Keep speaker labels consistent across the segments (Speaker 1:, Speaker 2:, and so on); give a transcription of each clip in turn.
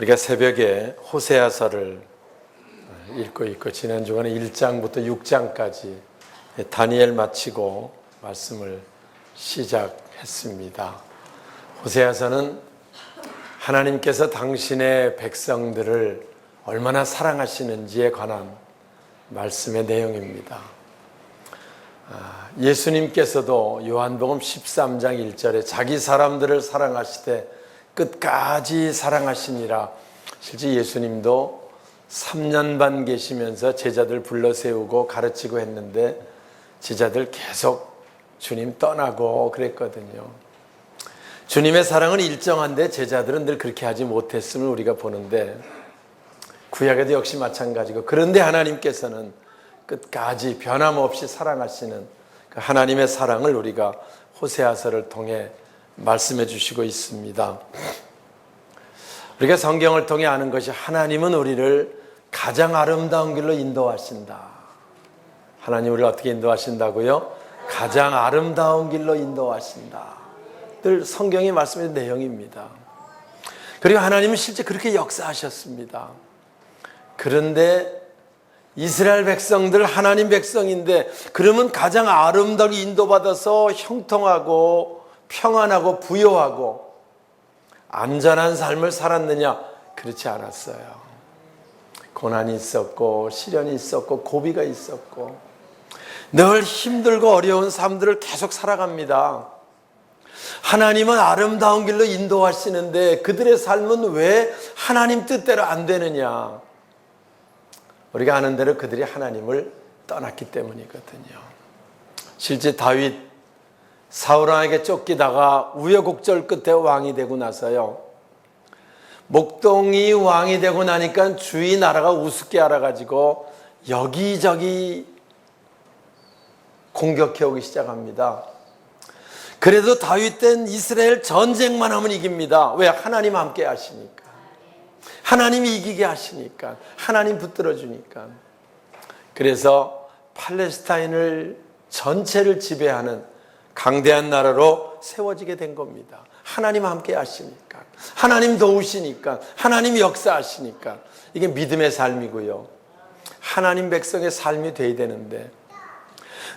Speaker 1: 우리가 새벽에 호세아서를 읽고 있고 지난 주간에 1장부터 6장까지 다니엘 마치고 말씀을 시작했습니다. 호세아서는 하나님께서 당신의 백성들을 얼마나 사랑하시는지에 관한 말씀의 내용입니다. 예수님께서도 요한복음 13장 1절에 자기 사람들을 사랑하시되 끝까지 사랑하시니라. 실제 예수님도 3년 반 계시면서 제자들 불러 세우고 가르치고 했는데 제자들 계속 주님 떠나고 그랬거든요. 주님의 사랑은 일정한데 제자들은 늘 그렇게 하지 못했음을 우리가 보는데 구약에도 역시 마찬가지고, 그런데 하나님께서는 끝까지 변함없이 사랑하시는 그 하나님의 사랑을 우리가 호세아서를 통해 말씀해 주시고 있습니다. 우리가 성경을 통해 아는 것이 하나님은 우리를 가장 아름다운 길로 인도하신다. 하나님 우리를 어떻게 인도하신다고요? 가장 아름다운 길로 인도하신다. 늘 성경이 말씀하는 내용입니다. 그리고 하나님은 실제 그렇게 역사하셨습니다. 그런데 이스라엘 백성들 하나님 백성인데 그러면 가장 아름답게 인도받아서 형통하고 평안하고 부요하고 안전한 삶을 살았느냐? 그렇지 않았어요. 고난이 있었고 시련이 있었고 고비가 있었고 늘 힘들고 어려운 삶들을 계속 살아갑니다. 하나님은 아름다운 길로 인도하시는데 그들의 삶은 왜 하나님 뜻대로 안 되느냐? 우리가 아는 대로 그들이 하나님을 떠났기 때문이거든요. 실제 다윗 사울 왕에게 쫓기다가 우여곡절 끝에 왕이 되고 나서요, 목동이 왕이 되고 나니까 주위 나라가 우습게 알아가지고 여기저기 공격해 오기 시작합니다. 그래도 다윗 때는 이스라엘 전쟁만 하면 이깁니다. 왜? 하나님 함께 하시니까, 하나님이 이기게 하시니까, 하나님 붙들어 주니까. 그래서 팔레스타인을 전체를 지배하는 강대한 나라로 세워지게 된 겁니다. 하나님 함께 하시니까, 하나님 도우시니까, 하나님 역사하시니까. 이게 믿음의 삶이고요, 하나님 백성의 삶이 돼야 되는데,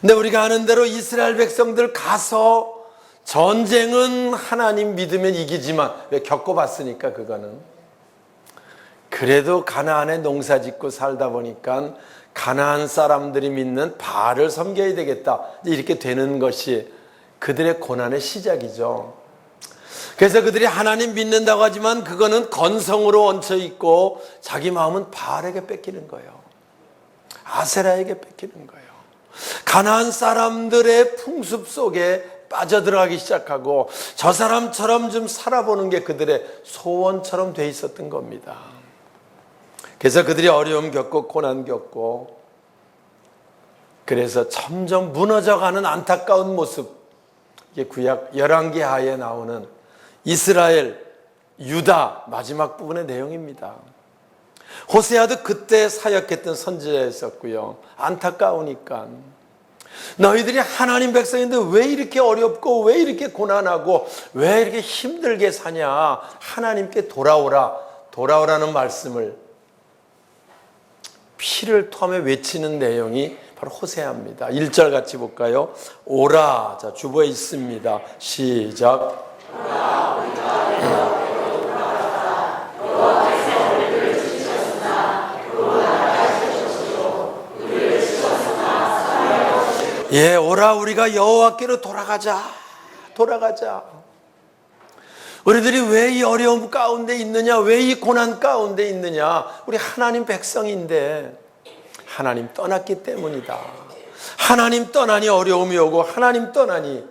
Speaker 1: 근데 우리가 아는 대로 이스라엘 백성들 가서 전쟁은 하나님 믿으면 이기지만, 왜? 겪어봤으니까. 그거는 그래도 가나안에 농사 짓고 살다 보니까 가나안 사람들이 믿는 바알을 섬겨야 되겠다, 이렇게 되는 것이 그들의 고난의 시작이죠. 그래서 그들이 하나님 믿는다고 하지만 그거는 건성으로 얹혀 있고 자기 마음은 바알에게 뺏기는 거예요. 아세라에게 뺏기는 거예요. 가나안 사람들의 풍습 속에 빠져들어가기 시작하고 저 사람처럼 좀 살아보는 게 그들의 소원처럼 돼 있었던 겁니다. 그래서 그들이 어려움 겪고 고난 겪고 그래서 점점 무너져가는 안타까운 모습, 이게 구약 열왕기하에 나오는 이스라엘, 유다 마지막 부분의 내용입니다. 호세아도 그때 사역했던 선지자였었고요. 안타까우니까 너희들이 하나님 백성인데 왜 이렇게 어렵고 왜 이렇게 고난하고 왜 이렇게 힘들게 사냐? 하나님께 돌아오라, 돌아오라는 말씀을 피를 토하며 외치는 내용이 바로 호세아입니다. 1절 같이 볼까요? 오라. 자, 주보에 있습니다. 시작. 예, 오라. 우리가 여호와께로 돌아가자. 돌아가자. 우리들이 왜 이 어려움 가운데 있느냐? 왜 이 고난 가운데 있느냐? 우리 하나님 백성인데 하나님 떠났기 때문이다. 하나님 떠나니 어려움이 오고 하나님 떠나니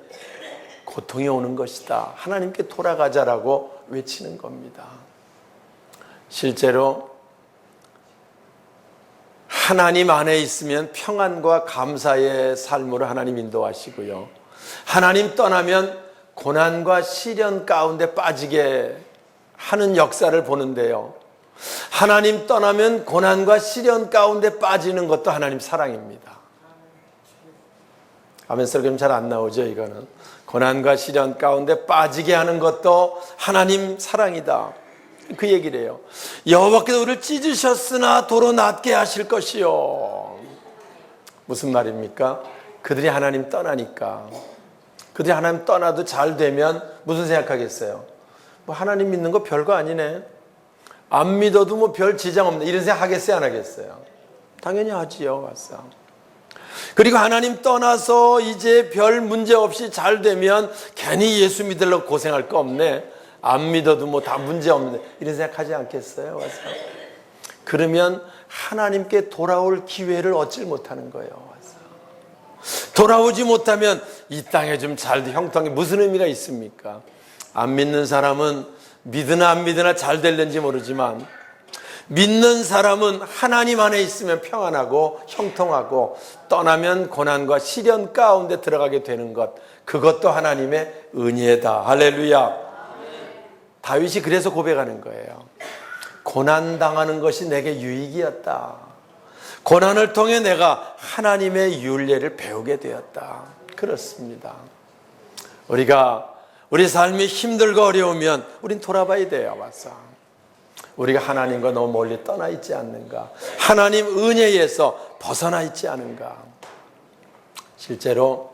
Speaker 1: 고통이 오는 것이다. 하나님께 돌아가자라고 외치는 겁니다. 실제로 하나님 안에 있으면 평안과 감사의 삶으로 하나님 인도하시고요, 하나님 떠나면 고난과 시련 가운데 빠지게 하는 역사를 보는데요, 하나님 떠나면 고난과 시련 가운데 빠지는 것도 하나님 사랑입니다. 아멘 소리 잘 안 나오죠? 이거는 고난과 시련 가운데 빠지게 하는 것도 하나님 사랑이다. 그 얘기를 해요. 여호와께서 우리를 찢으셨으나 도로 낫게 하실 것이요. 무슨 말입니까? 그들이 하나님 떠나니까, 그들이 하나님 떠나도 잘 되면 무슨 생각하겠어요? 뭐 하나님 믿는 거 별거 아니네, 안 믿어도 뭐 별 지장 없네, 이런 생각 하겠어요, 안 하겠어요? 당연히 하지요. 맞어. 그리고 하나님 떠나서 이제 별 문제 없이 잘 되면 괜히 예수 믿으려고 고생할 거 없네, 안 믿어도 뭐 다 문제 없네, 이런 생각하지 않겠어요? 맞어. 그러면 하나님께 돌아올 기회를 얻질 못하는 거예요. 맞어. 돌아오지 못하면 이 땅에 좀 잘 형통이 무슨 의미가 있습니까? 안 믿는 사람은 믿으나 안 믿으나 잘 될는지 모르지만, 믿는 사람은 하나님 안에 있으면 평안하고 형통하고, 떠나면 고난과 시련 가운데 들어가게 되는 것, 그것도 하나님의 은혜다. 할렐루야. 다윗이 그래서 고백하는 거예요. 고난당하는 것이 내게 유익이었다. 고난을 통해 내가 하나님의 윤례를 배우게 되었다. 그렇습니다. 우리 삶이 힘들고 어려우면 우린 돌아봐야 돼요. 맞아. 우리가 하나님과 너무 멀리 떠나 있지 않는가, 하나님 은혜에서 벗어나 있지 않은가. 실제로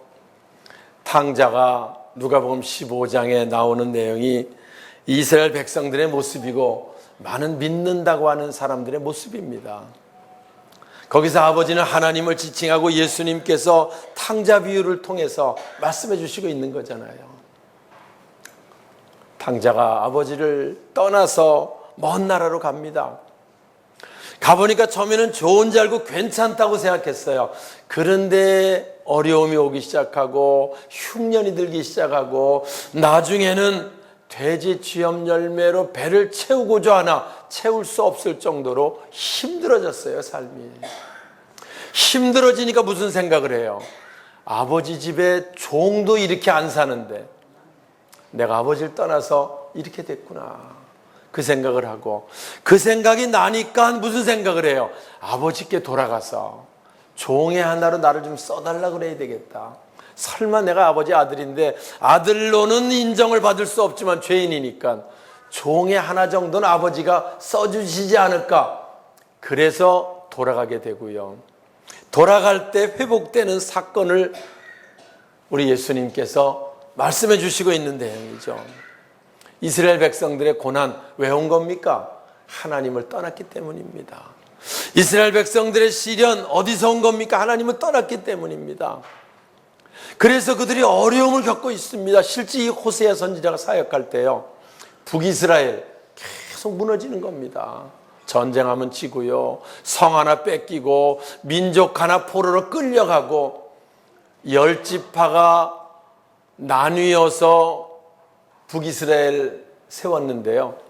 Speaker 1: 탕자가 누가복음 15장에 나오는 내용이 이스라엘 백성들의 모습이고, 많은 믿는다고 하는 사람들의 모습입니다. 거기서 아버지는 하나님을 지칭하고 예수님께서 탕자 비유를 통해서 말씀해 주시고 있는 거잖아요. 탕자가 아버지를 떠나서 먼 나라로 갑니다. 가보니까 처음에는 좋은 줄 알고 괜찮다고 생각했어요. 그런데 어려움이 오기 시작하고 흉년이 들기 시작하고, 나중에는 돼지 쥐염 열매로 배를 채우고자 하나 채울 수 없을 정도로 힘들어졌어요. 삶이 힘들어지니까 무슨 생각을 해요? 아버지 집에 종도 이렇게 안 사는데 내가 아버지를 떠나서 이렇게 됐구나, 그 생각을 하고, 그 생각이 나니까 무슨 생각을 해요? 아버지께 돌아가서 종의 하나로 나를 좀 써달라 그래야 되겠다. 설마 내가 아버지 아들인데, 아들로는 인정을 받을 수 없지만 죄인이니까 종의 하나 정도는 아버지가 써주시지 않을까. 그래서 돌아가게 되고요. 돌아갈 때 회복되는 사건을 우리 예수님께서 말씀해 주시고 있는 내용이죠. 이스라엘 백성들의 고난 왜 온 겁니까? 하나님을 떠났기 때문입니다. 이스라엘 백성들의 시련 어디서 온 겁니까? 하나님을 떠났기 때문입니다. 그래서 그들이 어려움을 겪고 있습니다. 실제 이 호세아 선지자가 사역할 때요, 북이스라엘 계속 무너지는 겁니다. 전쟁하면 지고요, 성 하나 뺏기고, 민족 하나 포로로 끌려가고, 10지파가 나뉘어서 북이스라엘 세웠는데요,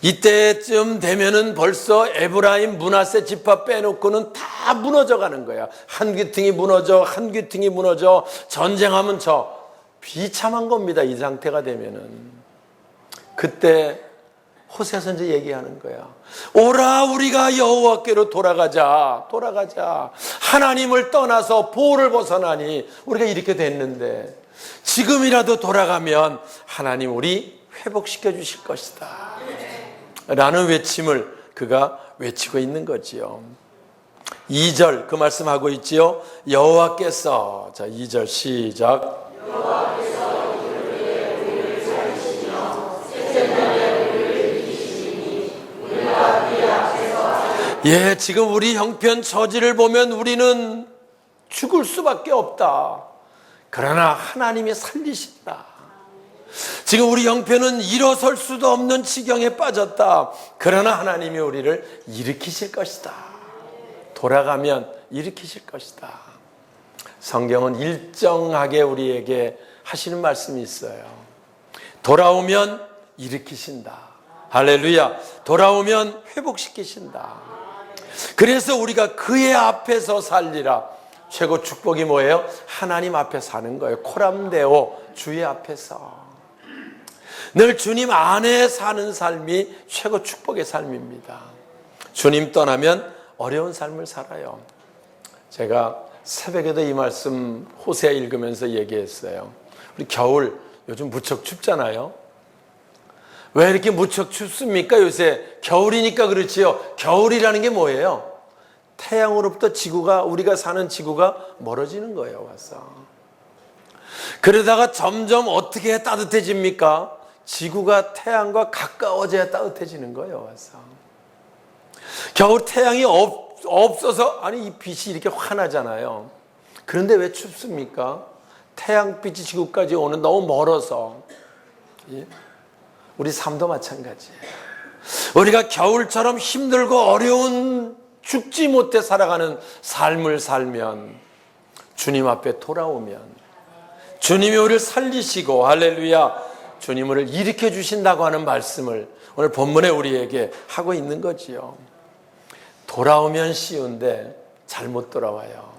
Speaker 1: 이때쯤 되면은 벌써 에브라임 므낫세 지파 빼놓고는 다 무너져 가는 거야. 한 귀퉁이 무너져, 한 귀퉁이 무너져. 전쟁하면 비참한 겁니다. 이 상태가 되면은. 그때 호세아 선지 얘기하는 거야. 오라, 우리가 여호와께로 돌아가자. 하나님을 떠나서 보호를 벗어나니 우리가 이렇게 됐는데, 지금이라도 돌아가면 하나님 우리 회복시켜 주실 것이다 라는 외침을 그가 외치고 있는 거지요. 2절 그 말씀하고 있지요. 여호와께서, 자 2절 시작. 여호와께서 우리를 찾으시며 셋째 날에 우리를 이기시니 우리가 그의 앞에서. 예, 지금 우리 형편 처지를 보면 우리는 죽을 수밖에 없다. 그러나 하나님이 살리신다. 지금 우리 형편은 일어설 수도 없는 지경에 빠졌다. 그러나 하나님이 우리를 일으키실 것이다. 돌아가면 일으키실 것이다. 성경은 일정하게 우리에게 하시는 말씀이 있어요. 돌아오면 일으키신다. 할렐루야. 돌아오면 회복시키신다. 그래서 우리가 그의 앞에서 살리라. 최고 축복이 뭐예요? 하나님 앞에 사는 거예요. 코람데오, 주의 앞에서. 늘 주님 안에 사는 삶이 최고 축복의 삶입니다. 주님 떠나면 어려운 삶을 살아요. 제가 새벽에도 이 말씀 호세아 읽으면서 얘기했어요. 우리 겨울 요즘 무척 춥잖아요. 왜 이렇게 무척 춥습니까? 요새 겨울이니까 그렇지요. 겨울이라는 게 뭐예요? 태양으로부터 지구가, 우리가 사는 지구가 멀어지는 거예요. 와서. 그러다가 점점 어떻게 따뜻해집니까? 지구가 태양과 가까워져야 따뜻해지는 거예요. 와서. 겨울 태양이 없어서, 아니 이 빛이 이렇게 환하잖아요. 그런데 왜 춥습니까? 태양빛이 지구까지 오는 너무 멀어서. 우리 삶도 마찬가지예요. 우리가 겨울처럼 힘들고 어려운, 죽지 못해 살아가는 삶을 살면, 주님 앞에 돌아오면 주님이 우리를 살리시고, 할렐루야, 주님 우리를 일으켜 주신다고 하는 말씀을 오늘 본문에 우리에게 하고 있는 거지요. 돌아오면 쉬운데 잘못 돌아와요.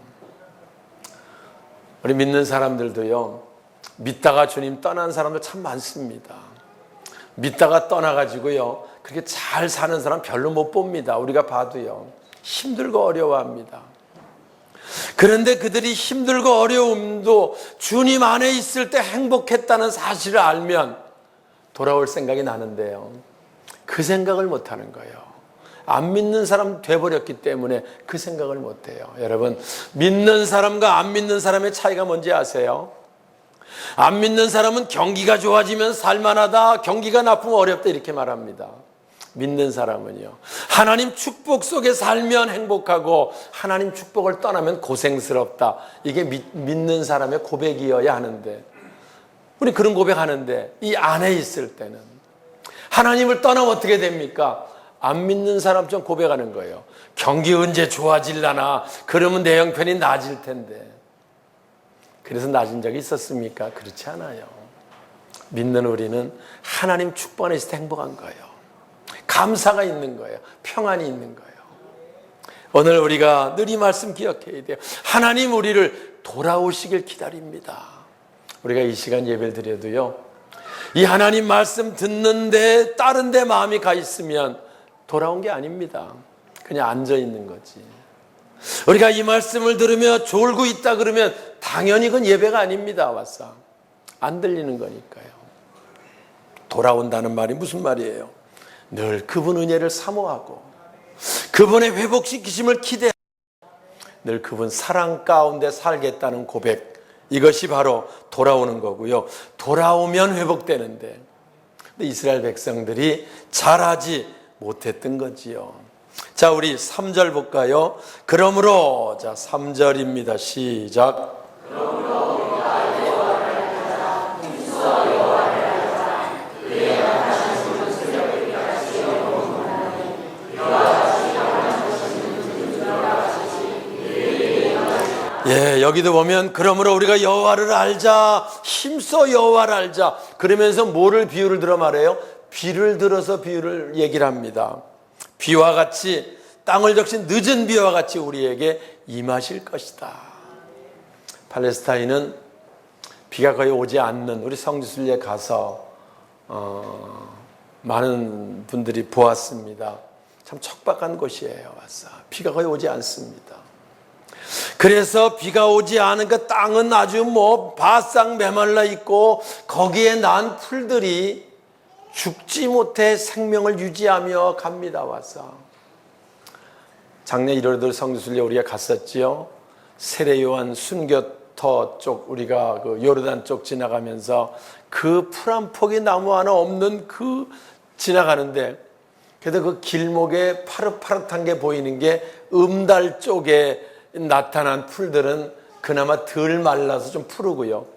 Speaker 1: 우리 믿는 사람들도요, 믿다가 주님 떠난 사람들 참 많습니다. 믿다가 떠나가지고요, 그렇게 잘 사는 사람 별로 못 봅니다. 우리가 봐도요, 힘들고 어려워합니다. 그런데 그들이 힘들고 어려움도 주님 안에 있을 때 행복했다는 사실을 알면 돌아올 생각이 나는데요, 그 생각을 못하는 거예요. 안 믿는 사람 돼버렸기 때문에 그 생각을 못해요. 여러분, 믿는 사람과 안 믿는 사람의 차이가 뭔지 아세요? 안 믿는 사람은 경기가 좋아지면 살만하다, 경기가 나쁘면 어렵다 이렇게 말합니다. 믿는 사람은요, 하나님 축복 속에 살면 행복하고 하나님 축복을 떠나면 고생스럽다. 이게 믿는 사람의 고백이어야 하는데, 우리 그런 고백하는데 이 안에 있을 때는 하나님을 떠나면 어떻게 됩니까? 안 믿는 사람처럼 고백하는 거예요. 경기 언제 좋아질라나, 그러면 내 형편이 나아질 텐데. 그래서 나아진 적이 있었습니까? 그렇지 않아요. 믿는 우리는 하나님 축복 안에 있을 때 행복한 거예요. 감사가 있는 거예요. 평안이 있는 거예요. 오늘 우리가 늘 이 말씀 기억해야 돼요. 하나님 우리를 돌아오시길 기다립니다. 우리가 이 시간 예배를 드려도요, 이 하나님 말씀 듣는데 다른 데 마음이 가 있으면 돌아온 게 아닙니다. 그냥 앉아 있는 거지. 우리가 이 말씀을 들으며 졸고 있다 그러면 당연히 그건 예배가 아닙니다. 와서 안 들리는 거니까요. 돌아온다는 말이 무슨 말이에요? 늘 그분 은혜를 사모하고 그분의 회복시키심을 기대하고 늘 그분 사랑 가운데 살겠다는 고백, 이것이 바로 돌아오는 거고요. 돌아오면 회복되는데, 근데 이스라엘 백성들이 잘하지 못했던 거지요. 자, 우리 3절 볼까요? 그러므로, 자 3절입니다. 시작. 그러므로 우리가 여호와를 찾아 힘써 여호와를 찾아 그의 나타나시는 새벽에 같이 영원하니 그와 같이 영원하시는 분들과 같이. 예, 여기도 보면 그러므로 우리가 여호와를 알자, 힘써 여호와를 알자, 그러면서 뭐를 비유를 들어 말해요? 비를 들어서 비유를 얘기를 합니다. 비와 같이, 땅을 적신 늦은 비와 같이 우리에게 임하실 것이다. 팔레스타인은 비가 거의 오지 않는, 우리 성지순례 가서 많은 분들이 보았습니다. 참 척박한 곳이에요. 와서 비가 거의 오지 않습니다. 그래서 비가 오지 않은 그 땅은 아주 바싹 메말라 있고 거기에 난 풀들이 죽지 못해 생명을 유지하며 갑니다. 와서 작년 1월들 성지순례 우리가 갔었지요. 세례요한 순교터 쪽, 우리가 그 요르단 쪽 지나가면서 그 풀 한 폭의 나무 하나 없는 그 지나가는데, 그래도 그 길목에 파릇파릇한 게 보이는 게 음달 쪽에 나타난 풀들은 그나마 덜 말라서 좀 푸르고요.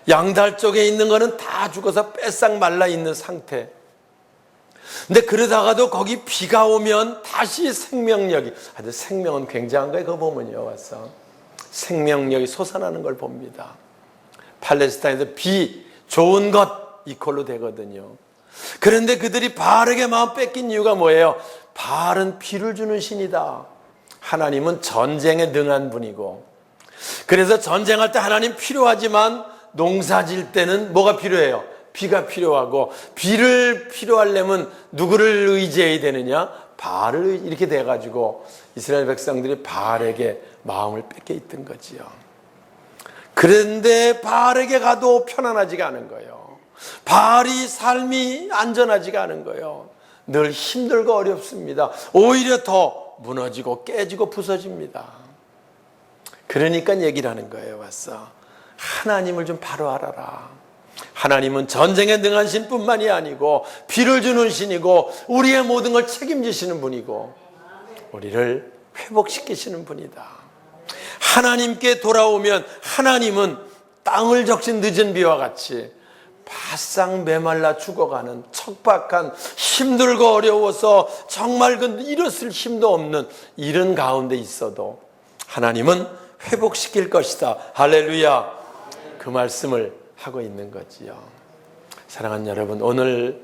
Speaker 1: 양달 쪽에 있는 거는 다 죽어서 빼싹 말라 있는 상태. 근데 그러다가도 거기 비가 오면 다시 생명력이, 아주 생명은 굉장한 거예요. 그거 보면요, 와서 생명력이 솟아나는 걸 봅니다. 팔레스타인에서 비, 좋은 것 이퀄로 되거든요. 그런데 그들이 바알에게 마음 뺏긴 이유가 뭐예요? 바알은 비를 주는 신이다. 하나님은 전쟁에 능한 분이고, 그래서 전쟁할 때 하나님 필요하지만 농사 질 때는 뭐가 필요해요? 비가 필요하고, 비를 필요하려면 누구를 의지해야 되느냐? 바알을, 이렇게 돼가지고 이스라엘 백성들이 바알에게 마음을 뺏겨 있던 거지요. 그런데 바알에게 가도 편안하지가 않은 거예요. 발이 삶이 안전하지가 않은 거예요. 늘 힘들고 어렵습니다. 오히려 더 무너지고 깨지고 부서집니다. 그러니까 얘기를 하는 거예요. 와서 하나님을 좀 바로 알아라. 하나님은 전쟁에 능한 신뿐만이 아니고 비를 주는 신이고 우리의 모든 걸 책임지시는 분이고 우리를 회복시키시는 분이다. 하나님께 돌아오면 하나님은 땅을 적신 늦은 비와 같이 바싹 메말라 죽어가는 척박한 힘들고 어려워서 정말 그 일었을 힘도 없는 이런 가운데 있어도 하나님은 회복시킬 것이다. 할렐루야. 그 말씀을 하고 있는 거지요. 사랑하는 여러분, 오늘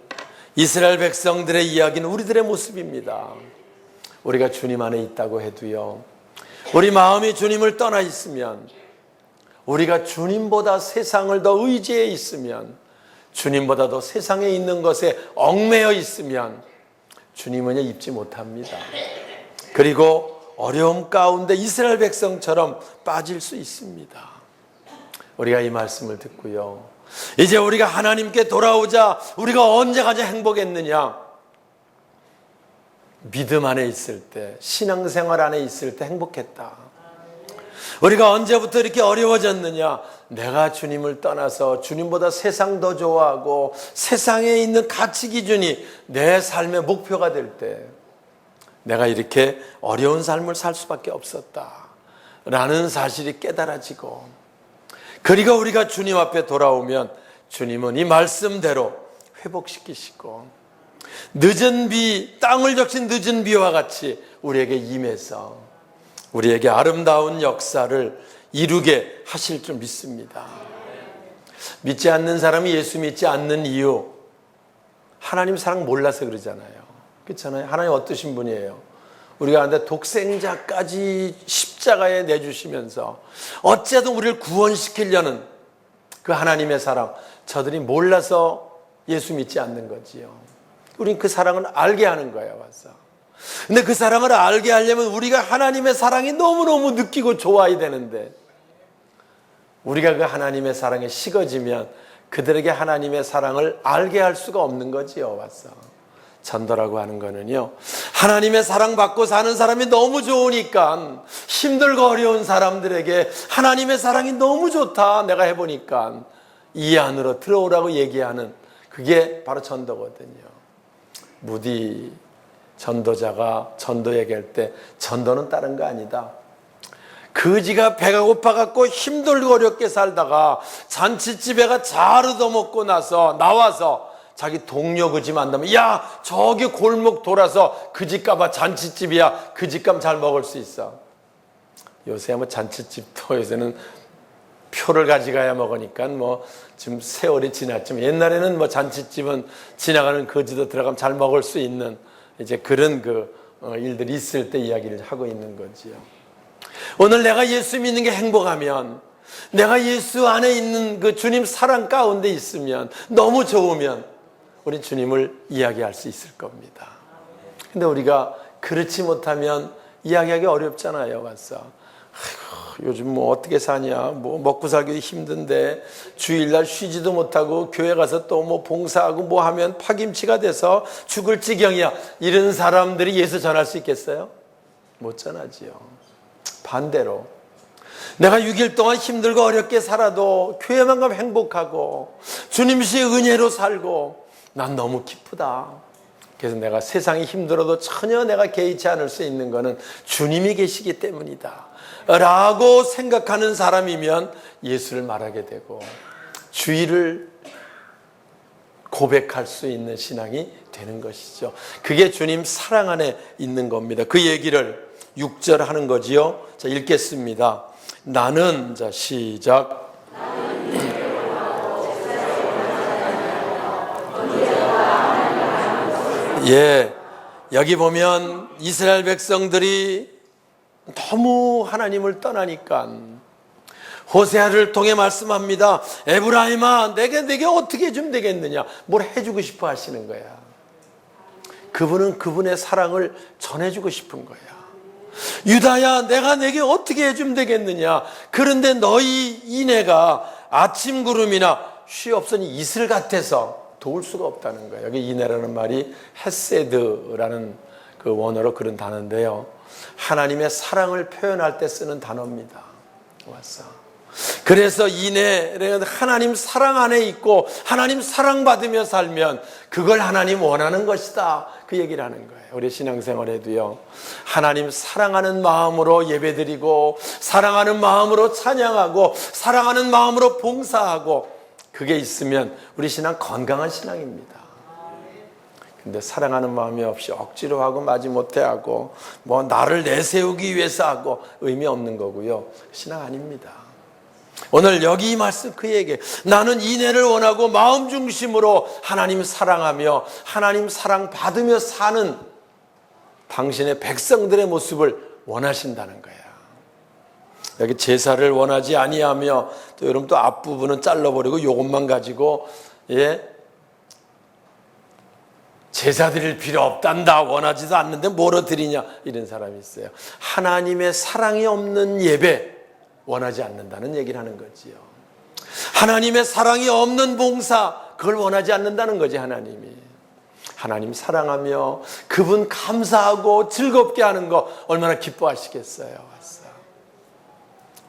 Speaker 1: 이스라엘 백성들의 이야기는 우리들의 모습입니다. 우리가 주님 안에 있다고 해도요, 우리 마음이 주님을 떠나 있으면, 우리가 주님보다 세상을 더 의지해 있으면, 주님보다도 세상에 있는 것에 얽매여 있으면 주님은 입지 못합니다. 그리고 어려움 가운데 이스라엘 백성처럼 빠질 수 있습니다. 우리가 이 말씀을 듣고요, 이제 우리가 하나님께 돌아오자 우리가 언제까지 행복했느냐? 믿음 안에 있을 때, 신앙생활 안에 있을 때 행복했다. 우리가 언제부터 이렇게 어려워졌느냐? 내가 주님을 떠나서 주님보다 세상 더 좋아하고 세상에 있는 가치 기준이 내 삶의 목표가 될 때 내가 이렇게 어려운 삶을 살 수밖에 없었다라는 사실이 깨달아지고, 그리고 우리가 주님 앞에 돌아오면 주님은 이 말씀대로 회복시키시고 늦은 비, 땅을 적신 늦은 비와 같이 우리에게 임해서 우리에게 아름다운 역사를 이루게 하실 줄 믿습니다. 믿지 않는 사람이 예수 믿지 않는 이유, 하나님 사랑 몰라서 그러잖아요. 그렇잖아요. 하나님 어떠신 분이에요? 우리가 근데 독생자까지 십자가에 내주시면서 어쨌든 우리를 구원시키려는 그 하나님의 사랑, 저들이 몰라서 예수 믿지 않는 거지요. 우린 그 사랑을 알게 하는 거예요. 와서. 근데 그 사랑을 알게 하려면 우리가 하나님의 사랑이 너무너무 느끼고 좋아야 되는데, 우리가 그 하나님의 사랑에 식어지면 그들에게 하나님의 사랑을 알게 할 수가 없는 거지요. 와서. 전도라고 하는 거는요, 하나님의 사랑받고 사는 사람이 너무 좋으니까 힘들고 어려운 사람들에게 하나님의 사랑이 너무 좋다, 내가 해보니까 이 안으로 들어오라고 얘기하는, 그게 바로 전도거든요. 무디 전도자가 전도 얘기할 때, 전도는 다른 거 아니다. 그지가 배가 고파갖고 힘들고 어렵게 살다가 잔치집에가 잘 얻어먹고 나와서 자기 동료 그 집 만나면, 야, 저기 골목 돌아서 그 집 가봐, 잔치집이야, 그 집 가면 잘 먹을 수 있어. 요새 뭐 잔치집도 요새는 표를 가져가야 먹으니까 뭐 지금 세월이 지났지만, 옛날에는 뭐 잔치집은 지나가는 거지도 들어가면 잘 먹을 수 있는 이제 그런 일들이 있을 때 이야기를 하고 있는 거지요. 오늘 내가 예수 믿는 게 행복하면, 내가 예수 안에 있는 그 주님 사랑 가운데 있으면, 너무 좋으면 우리 주님을 이야기할 수 있을 겁니다. 근데 우리가 그렇지 못하면 이야기하기 어렵잖아요. 와서 아이고, 요즘 뭐 어떻게 사냐, 뭐 먹고 살기도 힘든데 주일날 쉬지도 못하고 교회 가서 또 뭐 봉사하고 뭐 하면 파김치가 돼서 죽을 지경이야. 이런 사람들이 예수 전할 수 있겠어요? 못 전하지요. 반대로 내가 6일 동안 힘들고 어렵게 살아도 교회만 가면 행복하고 주님의 은혜로 살고 난 너무 기쁘다. 그래서 내가 세상이 힘들어도 전혀 내가 개의치 않을 수 있는 것은 주님이 계시기 때문이다 라고 생각하는 사람이면 예수를 말하게 되고 주의를 고백할 수 있는 신앙이 되는 것이죠. 그게 주님 사랑 안에 있는 겁니다. 그 얘기를 6절 하는 거지요. 자, 읽겠습니다. 나는, 자, 시작. 예, 여기 보면 이스라엘 백성들이 너무 하나님을 떠나니까 호세아를 통해 말씀합니다. 에브라임아, 내게 어떻게 해주면 되겠느냐? 뭘 해주고 싶어 하시는 거야. 그분은 그분의 사랑을 전해주고 싶은 거야. 유다야, 내가 내게 어떻게 해주면 되겠느냐? 그런데 너희 이내가 아침 구름이나 쉬 없으니 이슬 같아서 도울 수가 없다는 거예요. 여기 이내라는 말이 헤세드라는 그 원어로 그런 단어인데요. 하나님의 사랑을 표현할 때 쓰는 단어입니다. 왔어. 그래서 이내는 하나님 사랑 안에 있고 하나님 사랑받으며 살면 그걸 하나님 원하는 것이다. 그 얘기를 하는 거예요. 우리 신앙생활에도요. 하나님 사랑하는 마음으로 예배드리고 사랑하는 마음으로 찬양하고 사랑하는 마음으로 봉사하고 그게 있으면 우리 신앙 건강한 신앙입니다. 근데 사랑하는 마음이 없이 억지로 하고 마지못해 하고 뭐 나를 내세우기 위해서 하고 의미 없는 거고요. 신앙 아닙니다. 오늘 여기 이 말씀 그 얘기, 나는 인애를 원하고 마음 중심으로 하나님 사랑하며 하나님 사랑 받으며 사는 당신의 백성들의 모습을 원하신다는 거예요. 여기 제사를 원하지 아니하며 또 여러분 또 앞부분은 잘라버리고 이것만 가지고 제사 드릴 필요 없단다, 원하지도 않는데 뭐로 드리냐, 이런 사람이 있어요. 하나님의 사랑이 없는 예배 원하지 않는다는 얘기를 하는 거지요. 하나님의 사랑이 없는 봉사, 그걸 원하지 않는다는 거지. 하나님 사랑하며 그분 감사하고 즐겁게 하는 거 얼마나 기뻐하시겠어요.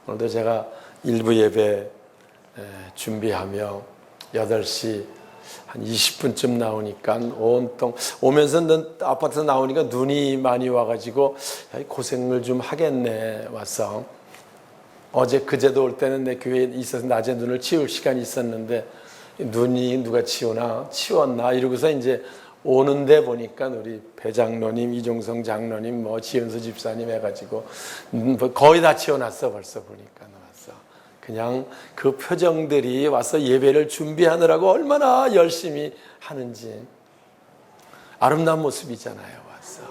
Speaker 1: 오늘도 제가 일부 예배 준비하며 8시 한 20분쯤 나오니까 온통 오면서 아파트 나오니까 눈이 많이 와가지고 고생을 좀 하겠네. 와서 어제 그제도 올 때는 내 교회에 있어서 낮에 눈을 치울 시간이 있었는데 눈이 누가 치웠나 이러고서 이제 오는데 보니까 우리 배 장로님, 이종성 장로님, 뭐 지은수 집사님 해가지고 거의 다 치워놨어. 벌써 보니까 나왔어. 그냥 그 표정들이 와서 예배를 준비하느라고 얼마나 열심히 하는지 아름다운 모습이잖아요. 와서.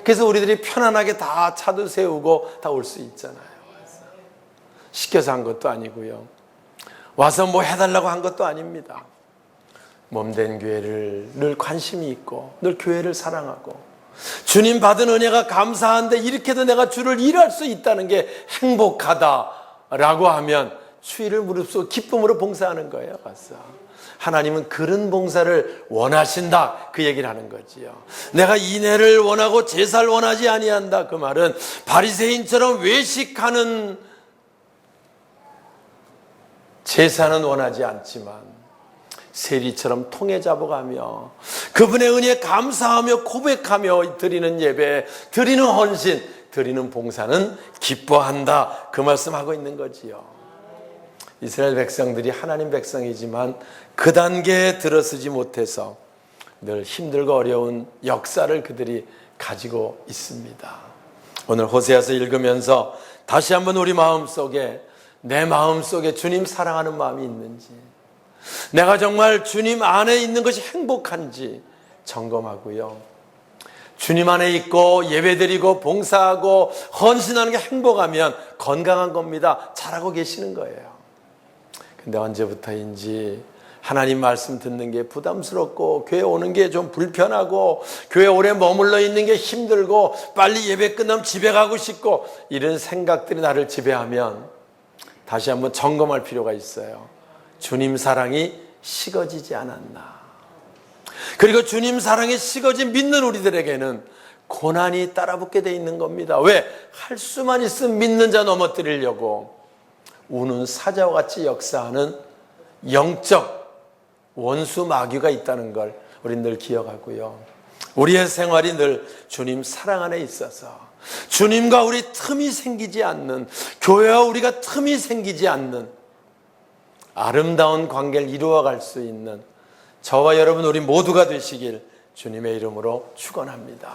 Speaker 1: 그래서 우리들이 편안하게 다 차도 세우고 다 올 수 있잖아요. 와서. 시켜서 한 것도 아니고요. 와서 뭐 해달라고 한 것도 아닙니다. 몸된 교회를 늘 관심이 있고 늘 교회를 사랑하고 주님 받은 은혜가 감사한데 이렇게도 내가 주를 일할 수 있다는 게 행복하다라고 하면 수위를 무릅쓰고 기쁨으로 봉사하는 거예요. 맞어. 하나님은 그런 봉사를 원하신다, 그 얘기를 하는 거지요. 내가 인애를 원하고 제사를 원하지 아니한다, 그 말은 바리새인처럼 외식하는 제사는 원하지 않지만 세리처럼 통에 잡아가며 그분의 은혜에 감사하며 고백하며 드리는 예배, 드리는 헌신, 드리는 봉사는 기뻐한다, 그 말씀하고 있는 거지요. 이스라엘 백성들이 하나님 백성이지만 그 단계에 들어서지 못해서 늘 힘들고 어려운 역사를 그들이 가지고 있습니다. 오늘 호세아서 읽으면서 다시 한번 우리 마음속에, 내 마음속에 주님 사랑하는 마음이 있는지, 내가 정말 주님 안에 있는 것이 행복한지 점검하고요. 주님 안에 있고 예배드리고 봉사하고 헌신하는 게 행복하면 건강한 겁니다. 잘하고 계시는 거예요. 근데 언제부터인지 하나님 말씀 듣는 게 부담스럽고 교회 오는 게 좀 불편하고 교회 오래 머물러 있는 게 힘들고 빨리 예배 끝나면 집에 가고 싶고 이런 생각들이 나를 지배하면 다시 한번 점검할 필요가 있어요. 주님 사랑이 식어지지 않았나. 그리고 주님 사랑이 식어진 믿는 우리들에게는 고난이 따라붙게 돼 있는 겁니다. 왜? 할 수만 있으면 믿는 자 넘어뜨리려고 우는 사자와 같이 역사하는 영적 원수 마귀가 있다는 걸 우리는 늘 기억하고요. 우리의 생활이 늘 주님 사랑 안에 있어서 주님과 우리 틈이 생기지 않는, 교회와 우리가 틈이 생기지 않는 아름다운 관계를 이루어갈 수 있는 저와 여러분 우리 모두가 되시길 주님의 이름으로 축원합니다.